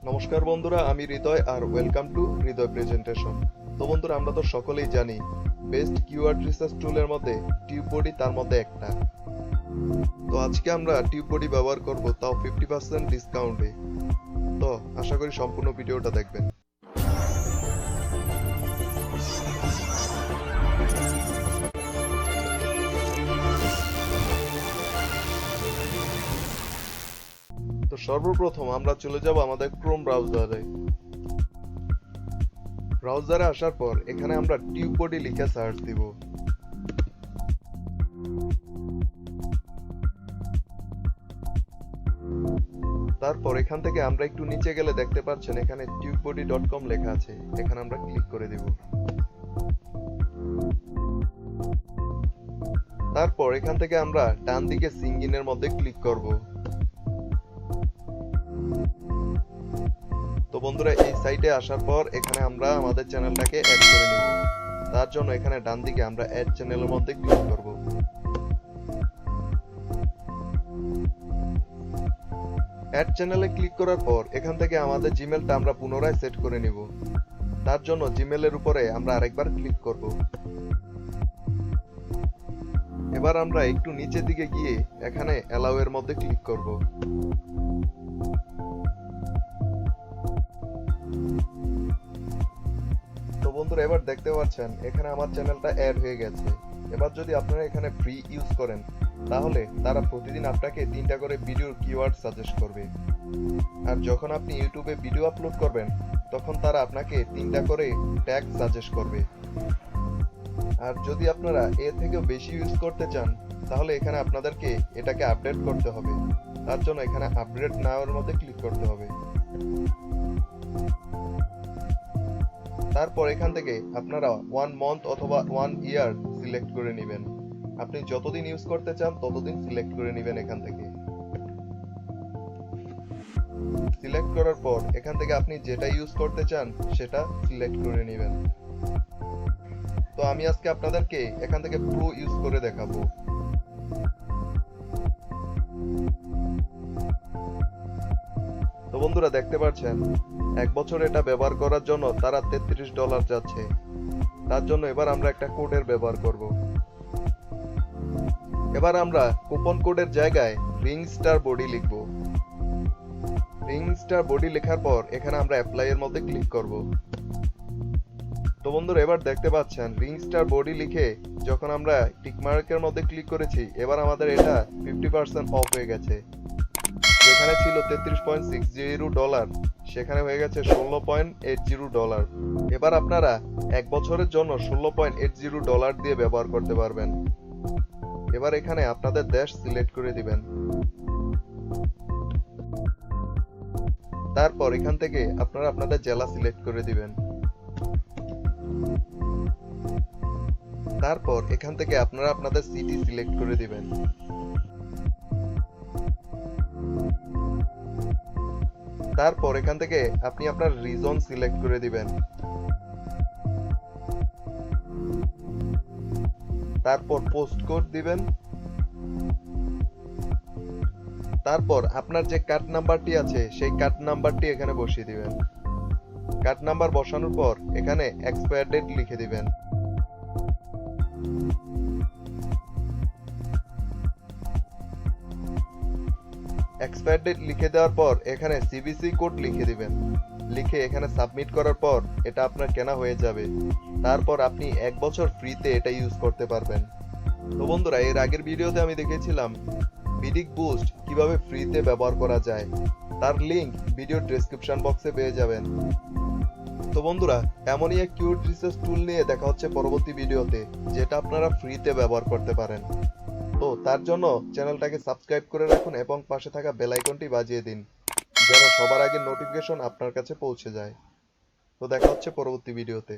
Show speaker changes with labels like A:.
A: নমস্কার বন্ধুরা, আমি হৃদয় আর ওয়েলকাম টু হৃদয় প্রেজেন্টেশন। তো বন্ধুরা, আমরা তো সকলেই জানি বেস্ট কিওয়ার্ড রিসার্চ টুলের মধ্যে টিউববডি তার মধ্যে একটা। তো আজকে আমরা টিউববডি ব্যবহার করব, তাও 50% ডিসকাউন্টে। তো আশা করি সম্পূর্ণ ভিডিওটা দেখবেন। তো সর্বপ্রথম আমরা চলে যাব আমাদের ক্রোম ব্রাউজারে। ব্রাউজারে আসার পর এখানে আমরা টিউববডি লিখে সার্চ দিব। তারপর এখান থেকে আমরা একটু নিচে গেলে দেখতে পাচ্ছেন এখানে tubebuddy.com লেখা আছে, এখানে আমরা ক্লিক করে দিব। তারপর এখান থেকে আমরা ডান দিকে সিঙ্গিনের মধ্যে ক্লিক করব। তো বন্ধুরা, এই সাইটে আসার পর এখানে আমরা আমাদের চ্যানেলটাকে অ্যাড করে নিব। তার জন্য এখানে ডান দিকে আমরা অ্যাড চ্যানেলের মধ্যে ক্লিক করব। অ্যাড চ্যানেলে ক্লিক করার পর এখান থেকে আমাদের জিমেলটা আমরা পুনরায় সেট করে নিব। তার জন্য জিমেলের উপরে আমরা আরেকবার ক্লিক করব। এবার আমরা একটু নিচের দিকে গিয়ে এখানে অ্যালাউ এর মধ্যে ক্লিক করব। তো বন্ধুরা, এবার দেখতে পাচ্ছেন এখানে আমার চ্যানেলটা অ্যাড হয়ে গেছে। এবার যদি আপনারা এখানে ফ্রি ইউজ করেন, তাহলে তারা প্রতিদিন আপনাকে 3টা করে ভিডিওর কিওয়ার্ড সাজেস্ট করবে। আর যখন আপনি ইউটিউবে ভিডিও আপলোড করবেন, তখন তারা আপনাকে 3টা করে ট্যাগ সাজেস্ট করবে। আর যদি আপনারা এর থেকেও বেশি ইউজ করতে চান, তাহলে এখানে আপনাদেরকে এটাকে আপডেট করতে হবে। তার জন্য এখানে আপডেট নাও এর মধ্যে ক্লিক করতে হবে। তারপর এখান থেকে আপনারা 1 মান্থ অথবা 1 ইয়ার সিলেক্ট করে নেবেন। আপনি যতদিন ইউজ করতে চান ততদিন সিলেক্ট করে নেবেন। এখান থেকে সিলেক্ট করার পর এখান থেকে আপনি যেটা ইউজ করতে চান সেটা সিলেক্ট করে নেবেন। তো আমি আজকে আপনাদেরকে এখান থেকে প্রো ইউজ করে দেখাবো। তো বন্ধুরা, দেখতে পাচ্ছেন 1 বছর এটা ব্যবহার করার জন্য তারা $33 যাচ্ছে। তার জন্য এবার আমরা একটা কোডের ব্যবহার করব। এবার আমরা কুপন কোডের জায়গায় রিং স্টার বডি লিখব। রিং স্টার বডি লেখার পর এখানে আমরা অ্যাপ্লাই এর মধ্যে ক্লিক করব। তো বন্ধুরা, এবার দেখতে পাচ্ছেন রিং স্টার বডি লিখে যখন আমরা টিক মার্কের মধ্যে ক্লিক করেছি, এবার আমাদের এটা 50% অফ হয়ে গেছে। যেখানে ছিল $33.60, সেখানে হয়ে গেছে $16.80। এবার আপনারা 1 বছরের জন্য $16.80 দিয়ে ব্যবহার করতে পারবেন। এবার এখানে আপনাদের দেশ সিলেক্ট করে দিবেন। তারপর এখান থেকে আপনারা আপনাদের জেলা সিলেক্ট করে দিবেন। তারপর এখান থেকে আপনারা আপনাদের সিটি সিলেক্ট করে দিবেন। তারপর এখান থেকে আপনি আপনার রিজন সিলেক্ট করে দিবেন। তারপর পোস্ট কোড দিবেন। তারপর আপনার যে কার্ড নাম্বারটি আছে সেই কার্ড নাম্বারটি এখানে বসিয়ে দিবেন। কার্ড নাম্বার বসানোর পর এখানে এক্সপায়ার ডেট লিখে দিবেন। এক্সপায়ার ডেট লিখে দেওয়ার পর এখানে সিভিসি কোড লিখে দিবেন। লিখে এখানে সাবমিট করার পর এটা আপনার কেনা হয়ে যাবে। তারপর আপনি 1 বছর ফ্রিতে এটা ইউজ করতে পারবেন। তো বন্ধুরা, এর আগের ভিডিওতে আমি দেখিয়েছিলাম বিডিক বুস্ট কিভাবে ফ্রিতে ব্যবহার করা যায়। তার লিংক ভিডিও ডেসক্রিপশন বক্সে পেয়ে যাবেন। তো বন্ধুরা, এমনই এক কিওয়ার্ড রিসার্চ টুল নিয়ে দেখা হচ্ছে পরবর্তী ভিডিওতে, যেটা আপনারা ফ্রিতে ব্যবহার করতে পারেন। তো তার জন্য চ্যানেলটাকে সাবস্ক্রাইব করে রাখুন এবং পাশে থাকা বেল আইকনটি বাজিয়ে দিন, যেন সবার আগে নোটিফিকেশন আপনার কাছে পৌঁছে যায়। তো দেখা হচ্ছে পরবর্তী ভিডিওতে।